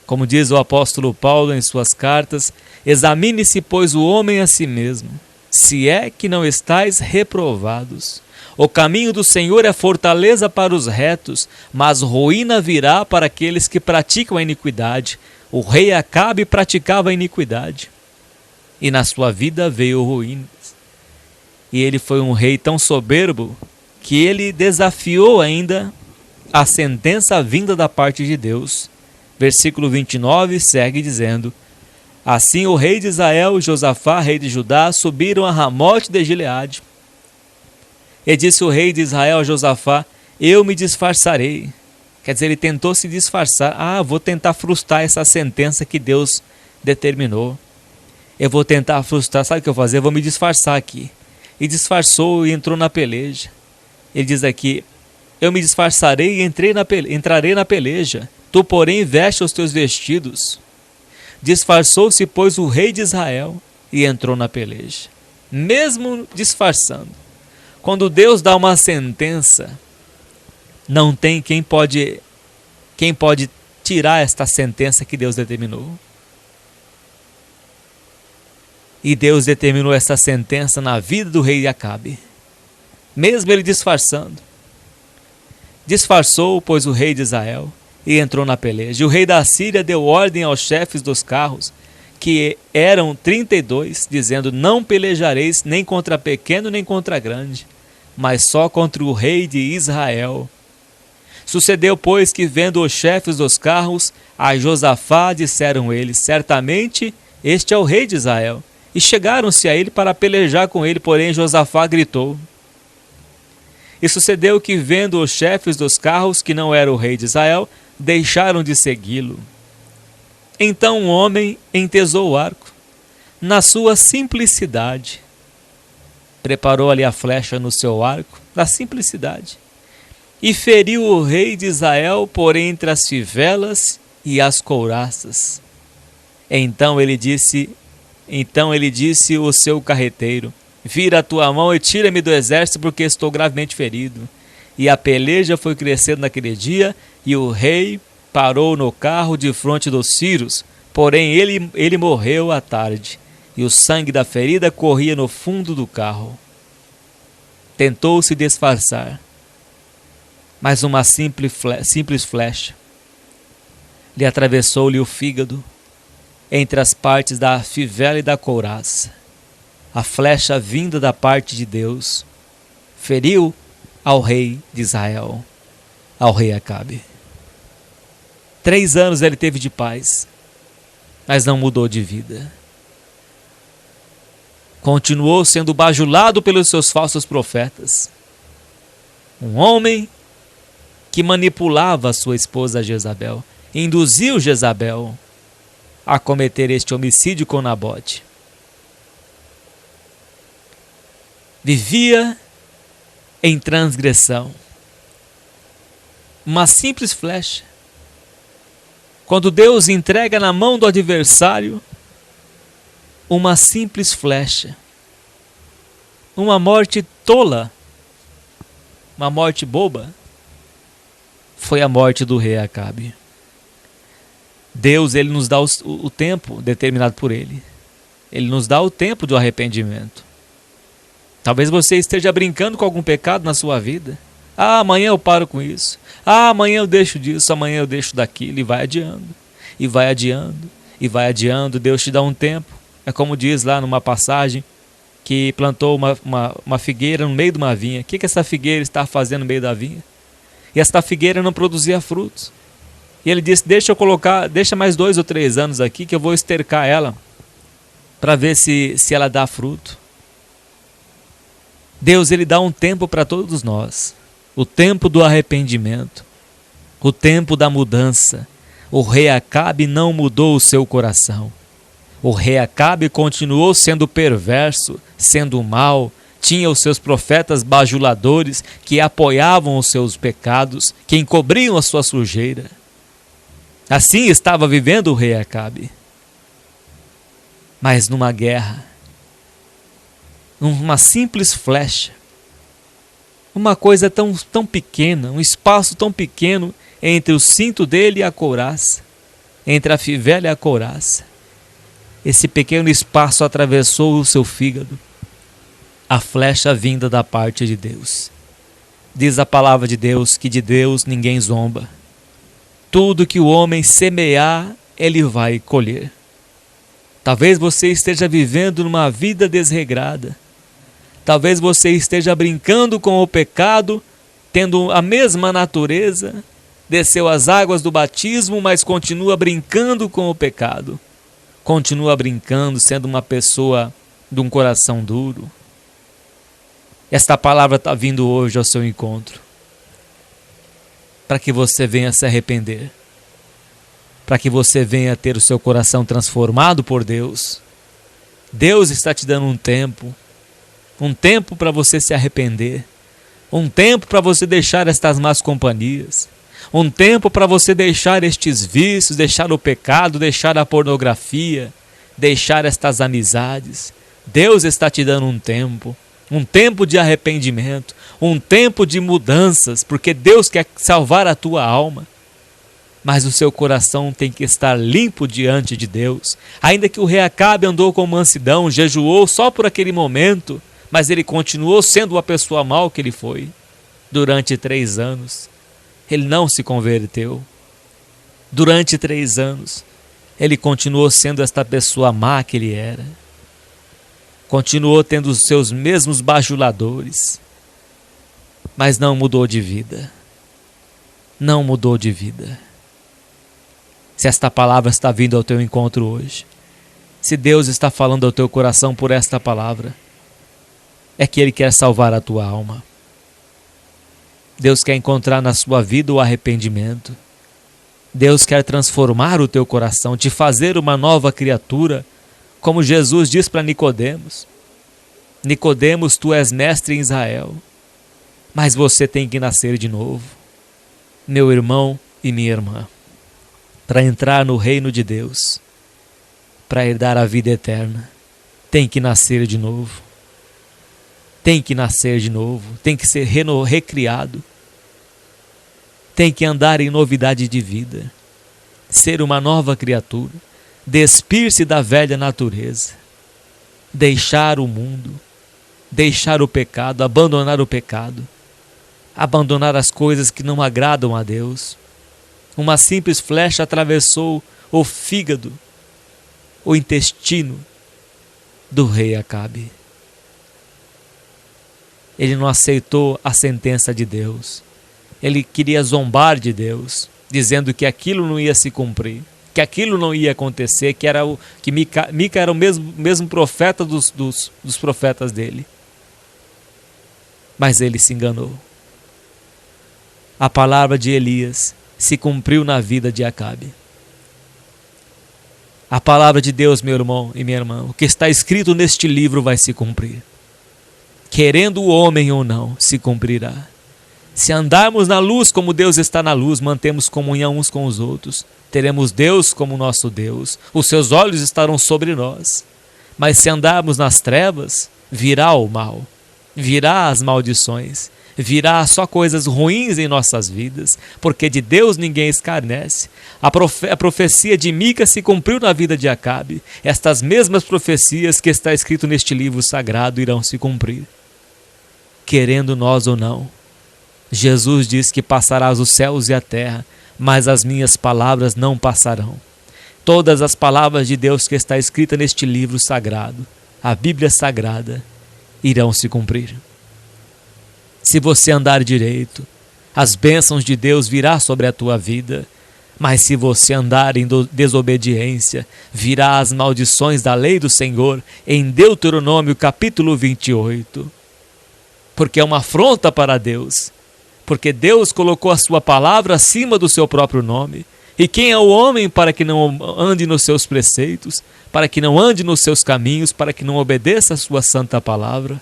Como diz o apóstolo Paulo em suas cartas: examine-se, pois, o homem a si mesmo, se é que não estáis reprovados. O caminho do Senhor é fortaleza para os retos, mas ruína virá para aqueles que praticam a iniquidade. O rei Acabe praticava a iniquidade, e na sua vida veio ruínas. E ele foi um rei tão soberbo que ele desafiou ainda a sentença vinda da parte de Deus. Versículo 29 segue dizendo: Assim o rei de Israel e Josafá, rei de Judá, subiram a Ramote de Gileade. E disse o rei de Israel a Josafá: Eu me disfarçarei. Quer dizer, ele tentou se disfarçar. Vou tentar frustrar essa sentença que Deus determinou. Eu vou tentar frustrar. Sabe o que eu vou fazer? Eu vou me disfarçar aqui. E disfarçou e entrou na peleja. Ele diz aqui: Eu me disfarçarei e entrarei na peleja. Tu, porém, veste os teus vestidos. Disfarçou-se, pois, o rei de Israel e entrou na peleja. Mesmo disfarçando. Quando Deus dá uma sentença, não tem quem pode tirar esta sentença que Deus determinou. E Deus determinou essa sentença na vida do rei Acabe, mesmo ele disfarçando. Disfarçou, pois, o rei de Israel e entrou na peleja. E o rei da Síria deu ordem aos chefes dos carros, que eram 32, dizendo: Não pelejareis nem contra pequeno nem contra grande, mas só contra o rei de Israel. Sucedeu, pois, que vendo os chefes dos carros, a Josafá disseram eles: Certamente este é o rei de Israel. E chegaram-se a ele para pelejar com ele, porém Josafá gritou. E sucedeu que, vendo os chefes dos carros, que não era o rei de Israel, deixaram de segui-lo. Então um homem entesou o arco, na sua simplicidade. Preparou ali a flecha no seu arco, na simplicidade. E feriu o rei de Israel por entre as fivelas e as couraças. Então ele disse o seu carreteiro: Vira a tua mão e tira-me do exército, porque estou gravemente ferido. E a peleja foi crescendo naquele dia, e o rei parou no carro de fronte dos sírios, porém ele morreu à tarde, e o sangue da ferida corria no fundo do carro. Tentou se disfarçar, mas uma simples flecha lhe atravessou-lhe o fígado, entre as partes da fivela e da couraça. A flecha vinda da parte de Deus feriu ao rei de Israel, ao rei Acabe. 3 anos ele teve de paz, mas não mudou de vida. Continuou sendo bajulado pelos seus falsos profetas. Um homem que manipulava sua esposa Jezabel, induziu Jezabel a cometer este homicídio com Nabote. Vivia em transgressão. Uma simples flecha. Quando Deus entrega na mão do adversário uma simples flecha, uma morte tola, uma morte boba, foi a morte do rei Acabe. Deus, ele nos dá o tempo determinado por ele. Ele nos dá o tempo do arrependimento. Talvez você esteja brincando com algum pecado na sua vida. Amanhã eu paro com isso. Amanhã eu deixo disso, amanhã eu deixo daquilo. E vai adiando, e vai adiando, e vai adiando. Deus te dá um tempo. É como diz lá numa passagem, que plantou uma figueira no meio de uma vinha. O que essa figueira está fazendo no meio da vinha? E esta figueira não produzia frutos. E ele disse: deixa mais 2 ou 3 anos aqui, que eu vou estercar ela, para ver se ela dá fruto. Deus, ele dá um tempo para todos nós. O tempo do arrependimento. O tempo da mudança. O rei Acabe não mudou o seu coração. O rei Acabe continuou sendo perverso, sendo mau. Tinha os seus profetas bajuladores que apoiavam os seus pecados, que encobriam a sua sujeira. Assim estava vivendo o rei Acabe. Mas numa guerra, uma simples flecha, uma coisa tão pequena, um espaço tão pequeno entre o cinto dele e a couraça, entre a fivela e a couraça, esse pequeno espaço atravessou o seu fígado, a flecha vinda da parte de Deus. Diz a palavra de Deus que de Deus ninguém zomba. Tudo que o homem semear, ele vai colher. Talvez você esteja vivendo numa vida desregrada. Talvez você esteja brincando com o pecado, tendo a mesma natureza, desceu as águas do batismo, mas continua brincando com o pecado. Continua brincando, sendo uma pessoa de um coração duro. Esta palavra está vindo hoje ao seu encontro, para que você venha se arrepender, para que você venha ter o seu coração transformado por Deus. Deus está te dando um tempo para você se arrepender, um tempo para você deixar estas más companhias, um tempo para você deixar estes vícios, deixar o pecado, deixar a pornografia, deixar estas amizades. Deus está te dando um tempo de arrependimento, um tempo de mudanças, porque Deus quer salvar a tua alma. Mas o seu coração tem que estar limpo diante de Deus. Ainda que o rei Acabe andou com mansidão, jejuou só por aquele momento, mas ele continuou sendo a pessoa mal que ele foi. Durante 3 anos, ele não se converteu. Durante 3 anos, ele continuou sendo esta pessoa má que ele era. Continuou tendo os seus mesmos bajuladores, mas não mudou de vida. Não mudou de vida. Se esta palavra está vindo ao teu encontro hoje, se Deus está falando ao teu coração por esta palavra, é que Ele quer salvar a tua alma. Deus quer encontrar na sua vida o arrependimento. Deus quer transformar o teu coração, te fazer uma nova criatura, como Jesus diz para Nicodemos. Nicodemos, tu és mestre em Israel, mas você tem que nascer de novo. Meu irmão e minha irmã, para entrar no reino de Deus, para herdar a vida eterna, tem que nascer de novo. Tem que nascer de novo, tem que ser recriado. Tem que andar em novidade de vida, ser uma nova criatura, despir-se da velha natureza, deixar o mundo, deixar o pecado, abandonar as coisas que não agradam a Deus. Uma simples flecha atravessou o fígado, o intestino do rei Acabe. Ele não aceitou a sentença de Deus. Ele queria zombar de Deus, dizendo que aquilo não ia se cumprir, que aquilo não ia acontecer, que Mica era o mesmo profeta dos profetas dele. Mas ele se enganou. A palavra de Elias se cumpriu na vida de Acabe. A palavra de Deus, meu irmão e minha irmã, o que está escrito neste livro vai se cumprir. Querendo o homem ou não, se cumprirá. Se andarmos na luz como Deus está na luz, mantemos comunhão uns com os outros, teremos Deus como nosso Deus, os seus olhos estarão sobre nós. Mas se andarmos nas trevas, virá o mal, virá as maldições, virá só coisas ruins em nossas vidas, porque de Deus ninguém escarnece. A profecia de Mica se cumpriu na vida de Acabe. Estas mesmas profecias que está escrito neste livro sagrado irão se cumprir. Querendo nós ou não, Jesus diz que passarás os céus e a terra, mas as minhas palavras não passarão. Todas as palavras de Deus que está escrita neste livro sagrado, a Bíblia Sagrada, irão se cumprir. Se você andar direito, as bênçãos de Deus virá sobre a tua vida, mas se você andar em desobediência, virá as maldições da lei do Senhor em Deuteronômio capítulo 28. Porque é uma afronta para Deus, porque Deus colocou a sua palavra acima do seu próprio nome. E quem é o homem para que não ande nos seus preceitos, para que não ande nos seus caminhos, para que não obedeça a sua santa palavra?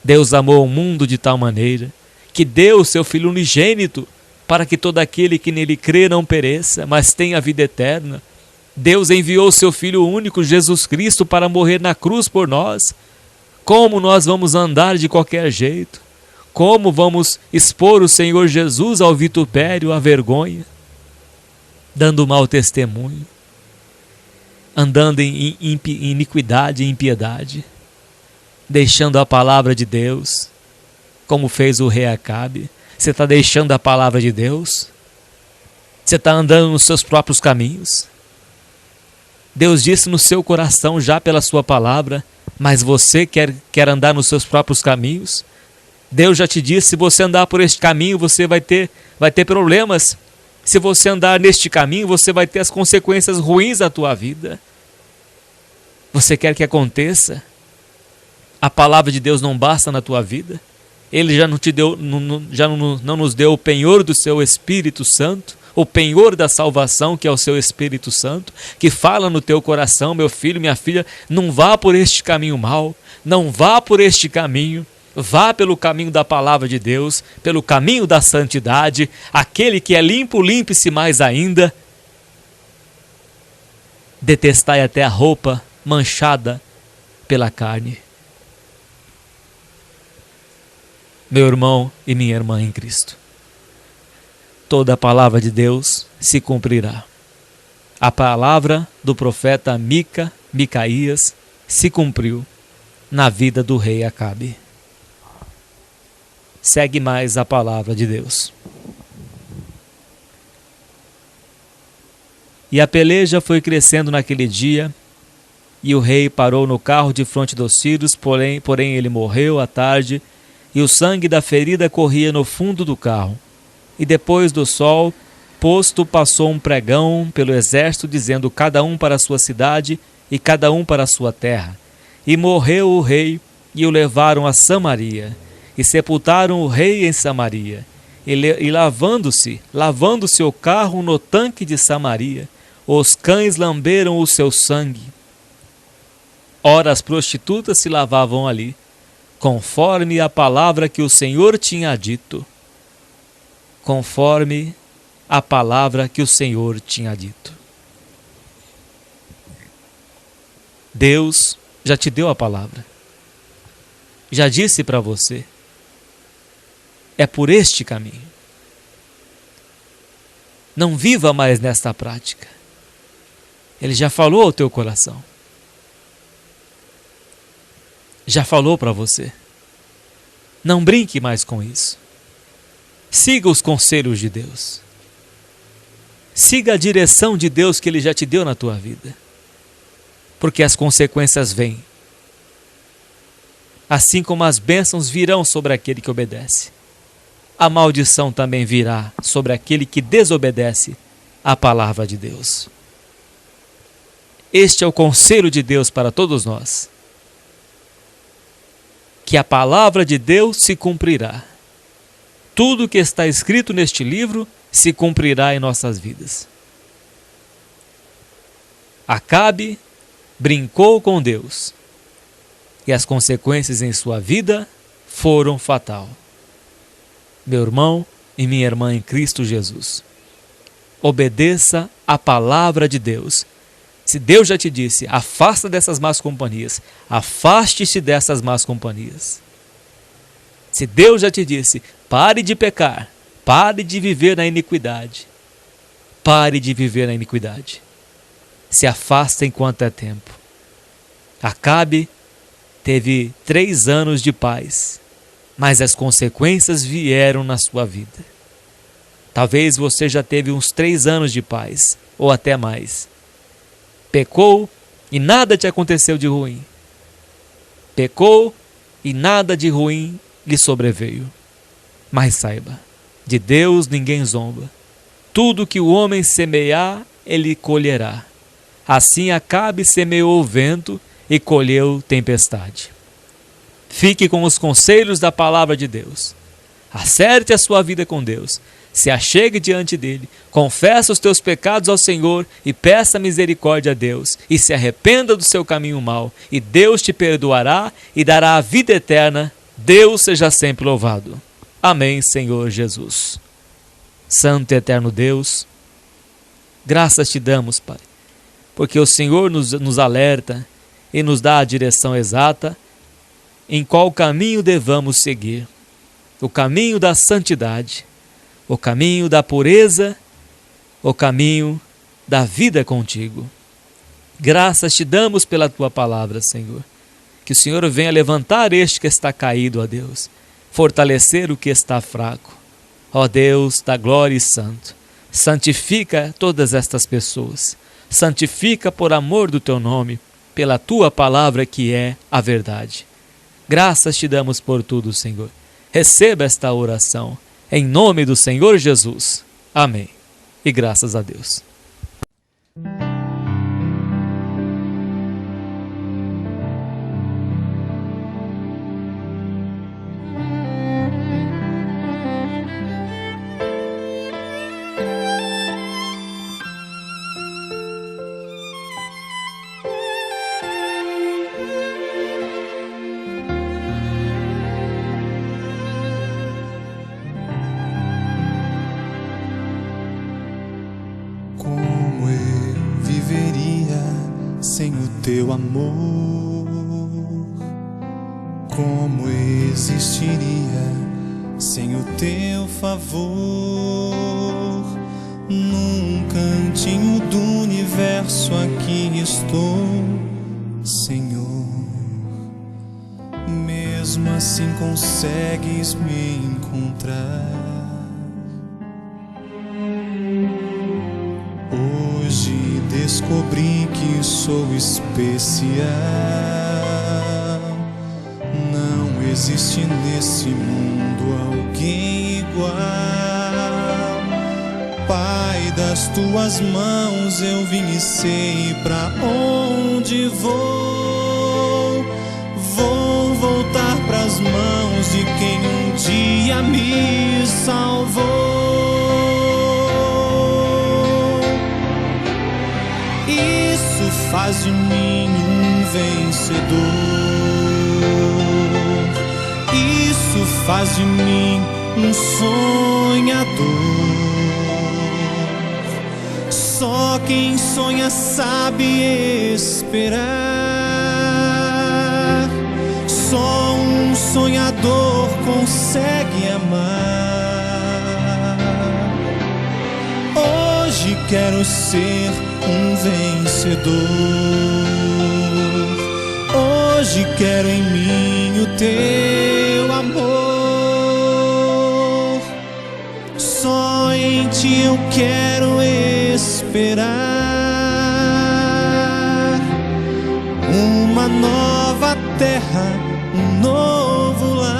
Deus amou o mundo de tal maneira que deu o seu Filho unigênito para que todo aquele que nele crê não pereça, mas tenha a vida eterna. Deus enviou o seu Filho único, Jesus Cristo, para morrer na cruz por nós. Como nós vamos andar de qualquer jeito? Como vamos expor o Senhor Jesus ao vitupério, à vergonha? Dando mau testemunho, andando em iniquidade e impiedade, deixando a palavra de Deus, como fez o rei Acabe. Você está deixando a palavra de Deus? Você está andando nos seus próprios caminhos? Deus disse no seu coração já pela sua palavra, mas você quer andar nos seus próprios caminhos? Deus já te disse, se você andar por este caminho, você vai ter problemas. Se você andar neste caminho, você vai ter as consequências ruins da tua vida. Você quer que aconteça? A palavra de Deus não basta na tua vida? Ele já não te deu, não nos deu o penhor do seu Espírito Santo, o penhor da salvação, que é o seu Espírito Santo, que fala no teu coração: meu filho, minha filha, não vá por este caminho mau, não vá por este caminho, vá pelo caminho da palavra de Deus, pelo caminho da santidade. Aquele que é limpo, limpe-se mais ainda. Detestai até a roupa manchada pela carne. Meu irmão e minha irmã em Cristo, toda a palavra de Deus se cumprirá. A palavra do profeta Micaías se cumpriu na vida do rei Acabe. Segue mais a palavra de Deus. E a peleja foi crescendo naquele dia, e o rei parou no carro de fronte dos sírios, porém ele morreu à tarde, e o sangue da ferida corria no fundo do carro. E depois do sol posto, passou um pregão pelo exército, dizendo: cada um para a sua cidade e cada um para a sua terra. E morreu o rei, e o levaram a Samaria, e sepultaram o rei em Samaria. E lavando-se o carro no tanque de Samaria, os cães lamberam o seu sangue. Ora, as prostitutas se lavavam ali, conforme a palavra que o Senhor tinha dito. Conforme a palavra que o Senhor tinha dito. Deus já te deu a palavra. Já disse para você: é por este caminho. Não viva mais nesta prática. Ele já falou ao teu coração. Já falou para você. Não brinque mais com isso. Siga os conselhos de Deus. Siga a direção de Deus que Ele já te deu na tua vida. Porque as consequências vêm. Assim como as bênçãos virão sobre aquele que obedece, a maldição também virá sobre aquele que desobedece à palavra de Deus. Este é o conselho de Deus para todos nós. Que a palavra de Deus se cumprirá. Tudo que está escrito neste livro se cumprirá em nossas vidas. Acabe brincou com Deus, e as consequências em sua vida foram fatais. Meu irmão e minha irmã em Cristo Jesus, obedeça a palavra de Deus. Se Deus já te disse: afasta dessas más companhias, afaste-se dessas más companhias. Se Deus já te disse: pare de pecar, pare de viver na iniquidade, pare de viver na iniquidade. Se afasta enquanto é tempo. Acabe teve 3 anos de paz, mas as consequências vieram na sua vida. Talvez você já teve uns 3 anos de paz, ou até mais. Pecou e nada te aconteceu de ruim. Pecou e nada de ruim lhe sobreveio. Mas saiba, de Deus ninguém zomba. Tudo que o homem semear, ele colherá. Assim Acabe semeou o vento e colheu tempestade. Fique com os conselhos da palavra de Deus. Acerte a sua vida com Deus. Se achegue diante dele, confessa os teus pecados ao Senhor e peça misericórdia a Deus, e se arrependa do seu caminho mau, e Deus te perdoará e dará a vida eterna. Deus seja sempre louvado. Amém, Senhor Jesus. Santo e eterno Deus, graças te damos, Pai, porque o Senhor nos alerta e nos dá a direção exata em qual caminho devamos seguir. O caminho da santidade, o caminho da pureza, o caminho da vida contigo. Graças te damos pela tua palavra, Senhor. Que o Senhor venha levantar este que está caído, ó Deus, fortalecer o que está fraco. Ó Deus da glória e santo, santifica todas estas pessoas. Santifica por amor do teu nome, pela tua palavra que é a verdade. Graças te damos por tudo, Senhor. Receba esta oração, em nome do Senhor Jesus. Amém. E graças a Deus. Como eu viveria sem o teu amor? Como existiria sem o teu favor? Num cantinho do universo aqui estou, Senhor. Mesmo assim consegues me encontrar. Hoje descobri que sou especial. Não existe nesse mundo alguém igual. Pai, das tuas mãos eu vim e sei pra onde vou. Vou voltar pras mãos de quem um dia me salvou. Isso faz de mim um vencedor. Isso faz de mim um sonhador. Só quem sonha sabe esperar. Só um sonhador consegue amar. Hoje quero ser um vencedor. Hoje quero em mim o teu amor. Só em ti eu quero esperar. Uma nova terra, um novo lar.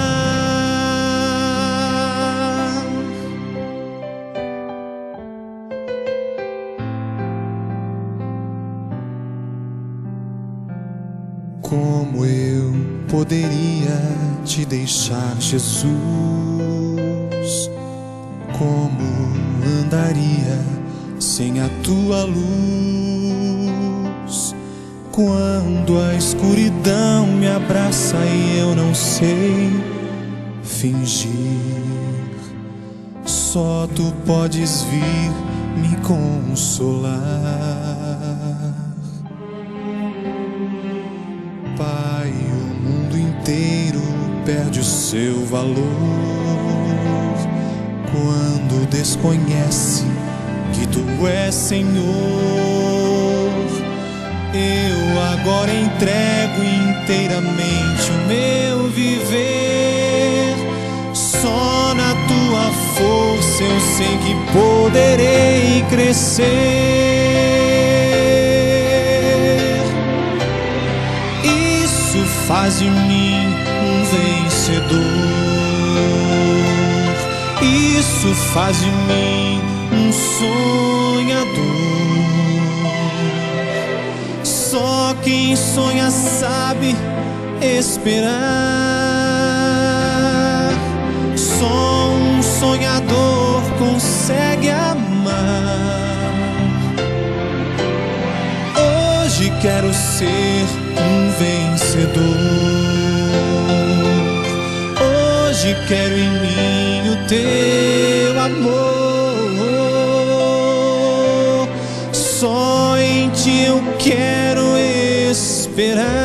Como eu poderia te deixar, Jesus? Como andaria sem a tua luz? Quando a escuridão me abraça e eu não sei fingir, só tu podes vir me consolar. Pai, o mundo inteiro perde o seu valor quando desconhece que tu és Senhor. Eu agora entrego inteiramente o meu viver. Só na tua força eu sei que poderei crescer. Isso faz de mim um vencedor. Isso faz de mim um sonhador. Só quem sonha sabe esperar. Só um sonhador consegue amar. Hoje quero ser um vencedor. Hoje quero em mim o teu amor. Só em ti eu quero esperar.